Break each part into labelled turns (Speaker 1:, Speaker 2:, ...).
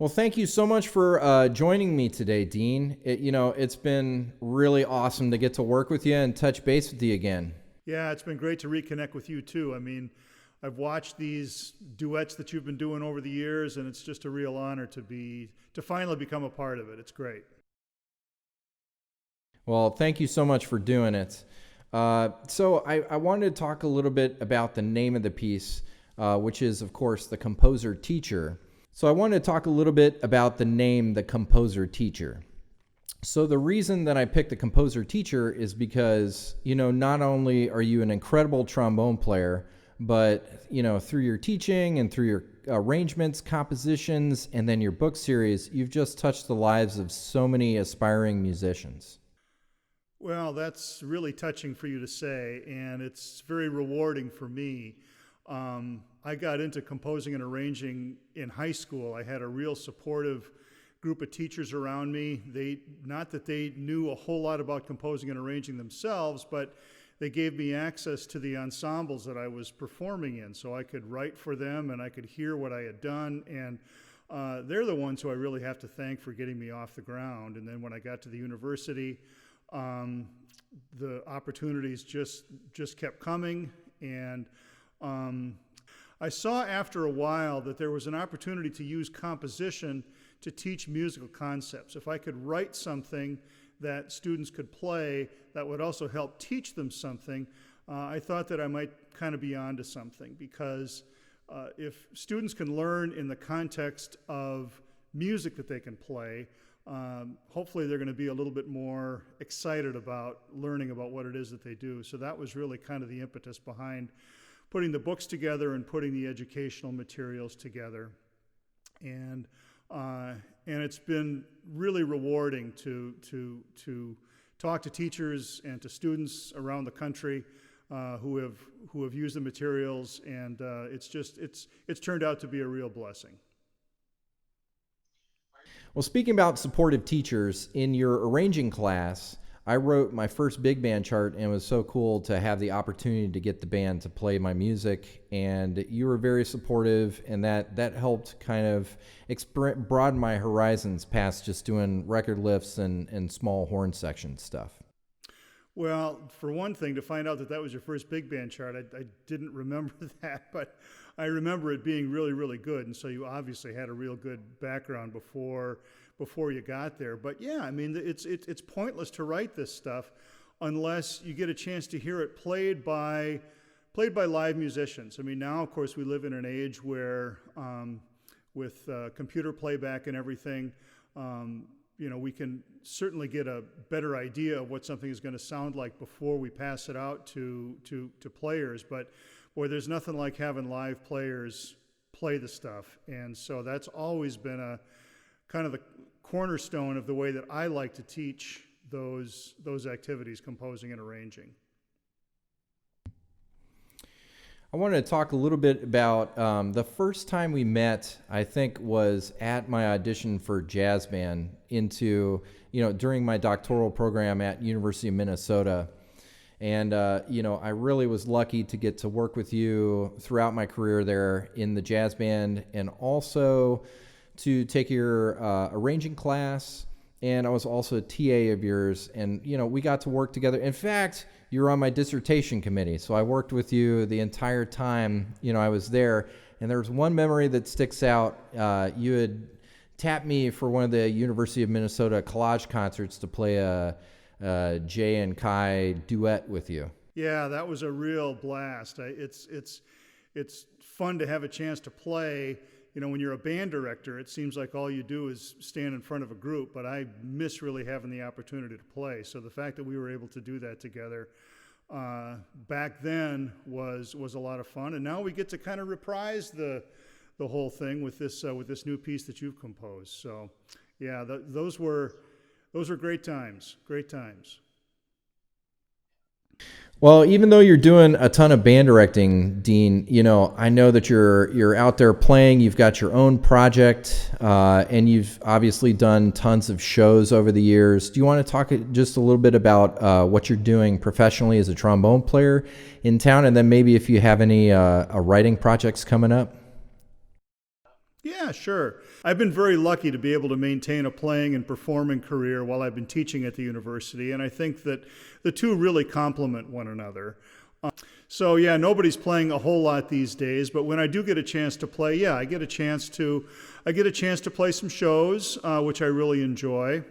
Speaker 1: Well, thank you so much for joining me today, Dean. It's been really awesome to get to work with you and touch base with you again.
Speaker 2: Yeah, it's been great to reconnect with you too. I mean, I've watched these duets that you've been doing over the years, and it's just a real honor to finally become a part of it. It's great.
Speaker 1: Well, thank you so much for doing it. So I wanted to talk a little bit about the name of the piece, which is, of course, The Composer Teacher. So I wanted to talk a little bit about the name, The Composer Teacher. So the reason that I picked The Composer Teacher is because, not only are you an incredible trombone player, but, through your teaching and through your arrangements, compositions, and then your book series, you've just touched the lives of so many aspiring musicians.
Speaker 2: Well, that's really touching for you to say, and it's very rewarding for me. I got into composing and arranging in high school. I had a real supportive group of teachers around me. Not that they knew a whole lot about composing and arranging themselves, but they gave me access to the ensembles that I was performing in, so I could write for them and I could hear what I had done. And they're the ones who I really have to thank for getting me off the ground. And then when I got to the university, the opportunities just kept coming, and I saw after a while that there was an opportunity to use composition to teach musical concepts. If I could write something that students could play that would also help teach them something, I thought that I might kind of be onto something, because if students can learn in the context of music that they can play, hopefully they're going to be a little bit more excited about learning about what it is that they do. So that was really kind of the impetus behind putting the books together and putting the educational materials together. And it's been really rewarding to talk to teachers and to students around the country who have used the materials, and it's turned out to be a real blessing.
Speaker 1: Well, speaking about supportive teachers, in your arranging class, I wrote my first big band chart, and it was so cool to have the opportunity to get the band to play my music. And you were very supportive, and that helped kind of broaden my horizons past just doing record lifts and small horn section stuff.
Speaker 2: Well, for one thing, to find out that was your first big band chart, I didn't remember that, but I remember it being really, really good. And so you obviously had a real good background before you got there. But yeah, I mean, it's pointless to write this stuff unless you get a chance to hear it played by live musicians. I mean, now, of course, we live in an age where with computer playback and everything, we can certainly get a better idea of what something is going to sound like before we pass it out to players. But boy, there's nothing like having live players play the stuff. And so that's always been a kind of the cornerstone of the way that I like to teach those activities, composing and arranging.
Speaker 1: I wanted to talk a little bit about the first time we met, I think, was at my audition for jazz band during my doctoral program at University of Minnesota. And, I really was lucky to get to work with you throughout my career there in the jazz band, and also to take your arranging class. And I was also a TA of yours, and, we got to work together. In fact, you were on my dissertation committee, so I worked with you the entire time, I was there. And there was one memory that sticks out. You had tapped me for one of the University of Minnesota collage concerts to play a Jay and Kai duet with you.
Speaker 2: Yeah, that was a real blast. It's fun to have a chance to play. When you're a band director, it seems like all you do is stand in front of a group, but I miss really having the opportunity to play. So the fact that we were able to do that together back then was a lot of fun, and now we get to kind of reprise the whole thing with this new piece that you've composed. So, yeah, those were great times. Great times.
Speaker 1: Well, even though you're doing a ton of band directing, Dean, I know that you're out there playing. You've got your own project, and you've obviously done tons of shows over the years. Do you want to talk just a little bit about what you're doing professionally as a trombone player in town, and then maybe if you have any writing projects coming up?
Speaker 2: Yeah, sure. I've been very lucky to be able to maintain a playing and performing career while I've been teaching at the university, and I think that the two really complement one another. So yeah, nobody's playing a whole lot these days, but when I do get a chance to play, yeah, I get a chance to play some shows, which I really enjoy.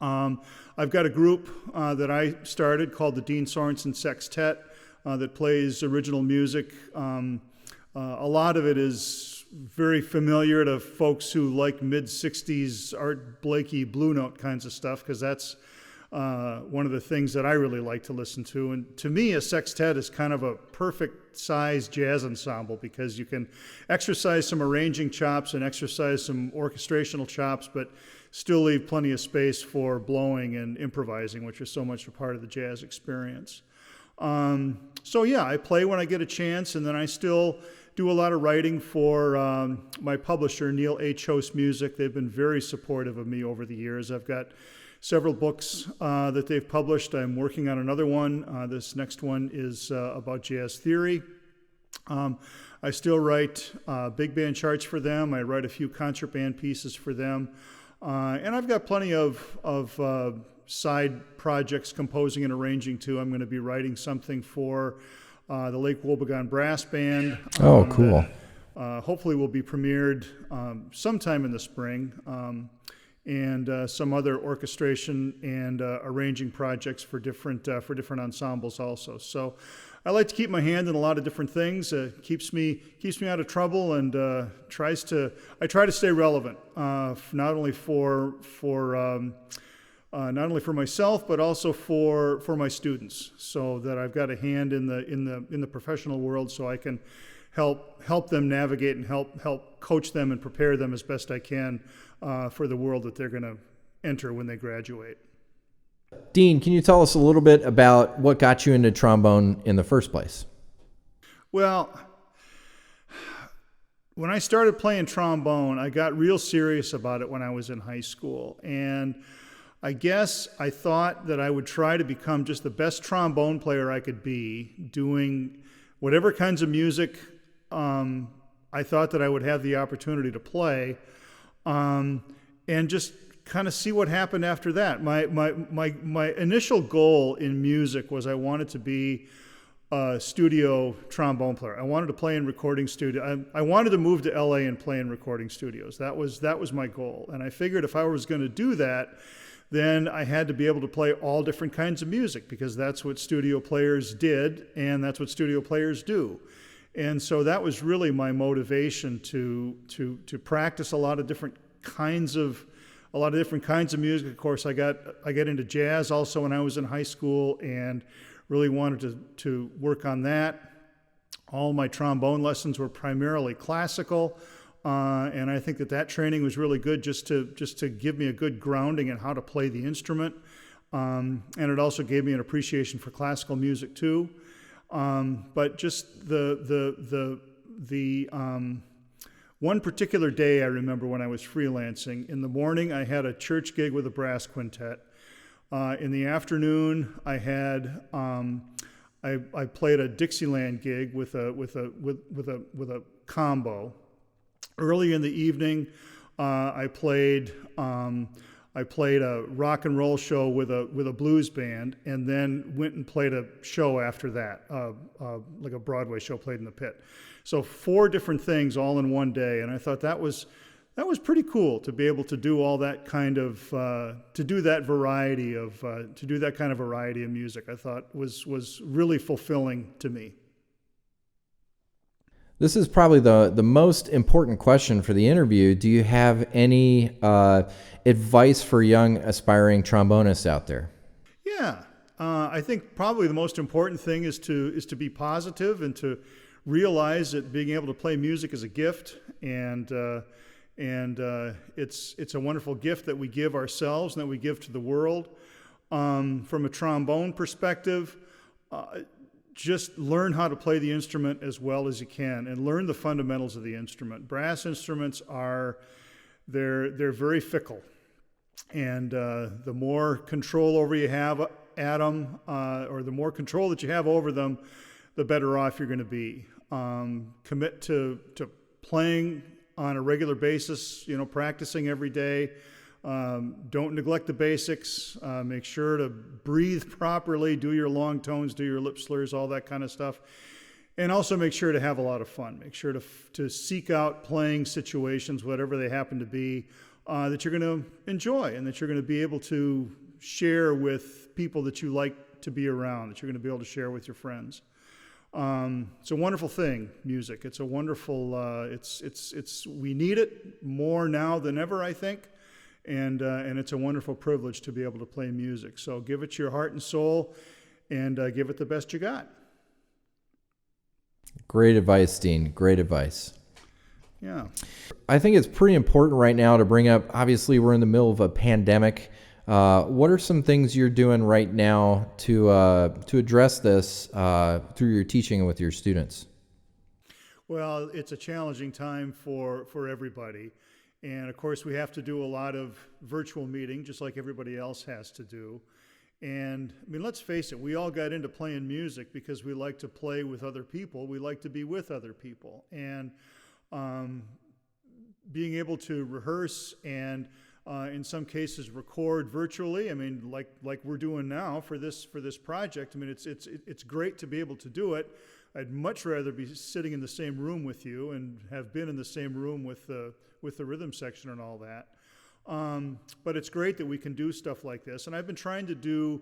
Speaker 2: I've got a group that I started called the Dean Sorenson Sextet that plays original music. A lot of it is very familiar to folks who like mid-'60s Art Blakey Blue Note kinds of stuff, because that's one of the things that I really like to listen to. And to me, a sextet is kind of a perfect size jazz ensemble, because you can exercise some arranging chops and exercise some orchestrational chops, but still leave plenty of space for blowing and improvising, which is so much a part of the jazz experience. So yeah, I play when I get a chance, and then I still do a lot of writing for my publisher, Neil H. Host Music. They've been very supportive of me over the years. I've got several books that they've published. I'm working on another one. This next one is about jazz theory. I still write big band charts for them. I write a few concert band pieces for them. And I've got plenty of side projects, composing and arranging too. I'm going to be writing something for the Lake Wobegon Brass Band.
Speaker 1: Oh, cool.
Speaker 2: That, hopefully will be premiered sometime in the spring. And some other orchestration and arranging projects for different ensembles also. So I like to keep my hand in a lot of different things. Keeps me out of trouble, and I try to stay relevant, not only for myself, but also for my students, so that I've got a hand in the professional world, so I can help them navigate and help coach them and prepare them as best I can for the world that they're going to enter when they graduate.
Speaker 1: Dean, can you tell us a little bit about what got you into trombone in the first place?
Speaker 2: Well, when I started playing trombone, I got real serious about it when I was in high school. And I guess I thought that I would try to become just the best trombone player I could be, doing whatever kinds of music I thought that I would have the opportunity to play, and just kind of see what happened after that. My initial goal in music was I wanted to be a studio trombone player. I wanted to play in recording studio. I wanted to move to LA and play in recording studios. That was my goal. And I figured if I was going to do that, then I had to be able to play all different kinds of music, because that's what studio players did, and that's what studio players do. And so that was really my motivation to practice a lot of different kinds of music. Of course, I got into jazz also when I was in high school, and really wanted to work on that. All my trombone lessons were primarily classical, and I think that training was really good just to give me a good grounding in how to play the instrument, and it also gave me an appreciation for classical music too. But just the one particular day I remember when I was freelancing. In the morning, I had a church gig with a brass quintet. In the afternoon, I had I played a Dixieland gig with a combo. Early in the evening, I played a rock and roll show with a blues band, and then went and played a show after that, like a Broadway show played in the Pit. So 4 different things all in one day, and I thought that was pretty cool to be able to do all that kind of to do that kind of variety of music. I thought was really fulfilling to me.
Speaker 1: This is probably the most important question for the interview. Do you have any advice for young aspiring trombonists out there?
Speaker 2: Yeah, I think probably the most important thing is to be positive, and to realize that being able to play music is a gift, and it's a wonderful gift that we give ourselves and that we give to the world. From a trombone perspective, just learn how to play the instrument as well as you can, and learn the fundamentals of the instrument. Brass instruments they're very fickle, and the more control over you have at them, or the more control that you have over them, the better off you're going to be. Commit to playing on a regular basis, practicing every day. Don't neglect the basics. Make sure to breathe properly, do your long tones, do your lip slurs, all that kind of stuff. And also make sure to have a lot of fun. Make sure to seek out playing situations, whatever they happen to be, that you're going to enjoy and that you're going to be able to share with people that you like to be around, that you're going to be able to share with your friends. It's a wonderful thing, music. It's a wonderful, we need it more now than ever, I think. And it's a wonderful privilege to be able to play music. So give it your heart and soul and give it the best you got.
Speaker 1: Great advice, Dean. Great advice.
Speaker 2: Yeah.
Speaker 1: I think it's pretty important right now to bring up, obviously, we're in the middle of a pandemic. What are some things you're doing right now to address this through your teaching with your students?
Speaker 2: Well, it's a challenging time for everybody. And of course, we have to do a lot of virtual meeting, just like everybody else has to do. And I mean, let's face it, we all got into playing music because we like to play with other people. We like to be with other people. And being able to rehearse and in some cases record virtually, I mean, like we're doing now for this project. I mean, it's great to be able to do it. I'd much rather be sitting in the same room with you and have been in the same room with the rhythm section and all that. But it's great that we can do stuff like this. And I've been trying to do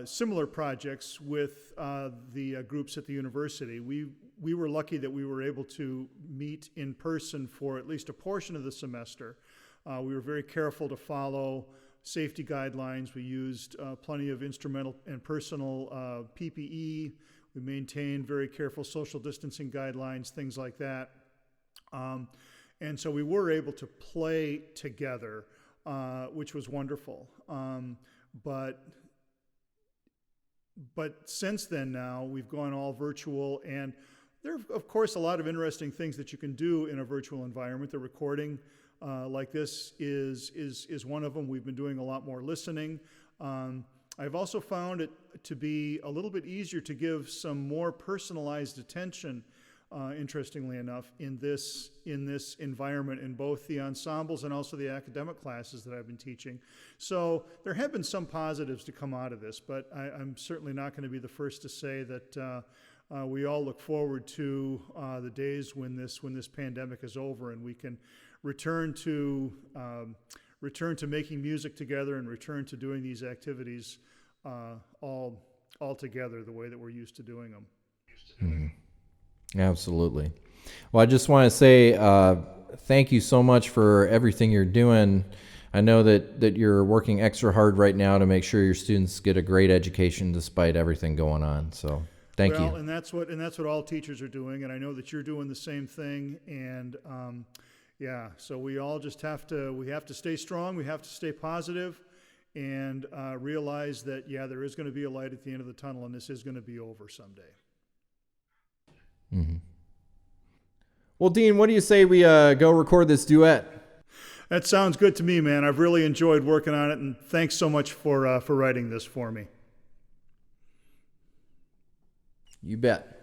Speaker 2: similar projects with the groups at the university. We were lucky that we were able to meet in person for at least a portion of the semester. We were very careful to follow safety guidelines. We used plenty of instrumental and personal PPE. We maintained very careful social distancing guidelines, things like that. And so we were able to play together, which was wonderful. But since then now, we've gone all virtual, and there are, of course, a lot of interesting things that you can do in a virtual environment. The recording like this is one of them. We've been doing a lot more listening. I've also found it to be a little bit easier to give some more personalized attention, interestingly enough, in this environment, in both the ensembles and also the academic classes that I've been teaching. So there have been some positives to come out of this, but I'm certainly not going to be the first to say that we all look forward to the days when this pandemic is over and we can return to making music together and return to doing these activities all together the way that we're used to doing them.
Speaker 1: Mm-hmm. Absolutely. Well, I just want to say thank you so much for everything you're doing. I know that you're working extra hard right now to make sure your students get a great education despite everything going on. So thank you.
Speaker 2: Well, and that's what all teachers are doing, and I know that you're doing the same thing. And yeah, so we all just have to stay strong. We have to stay positive, and realize that there is going to be a light at the end of the tunnel, and this is going to be over someday.
Speaker 1: Mm-hmm. Well, Dean, what do you say we go record this duet?
Speaker 2: That sounds good to me, man. I've really enjoyed working on it, and thanks so much for writing this for me.
Speaker 1: You bet.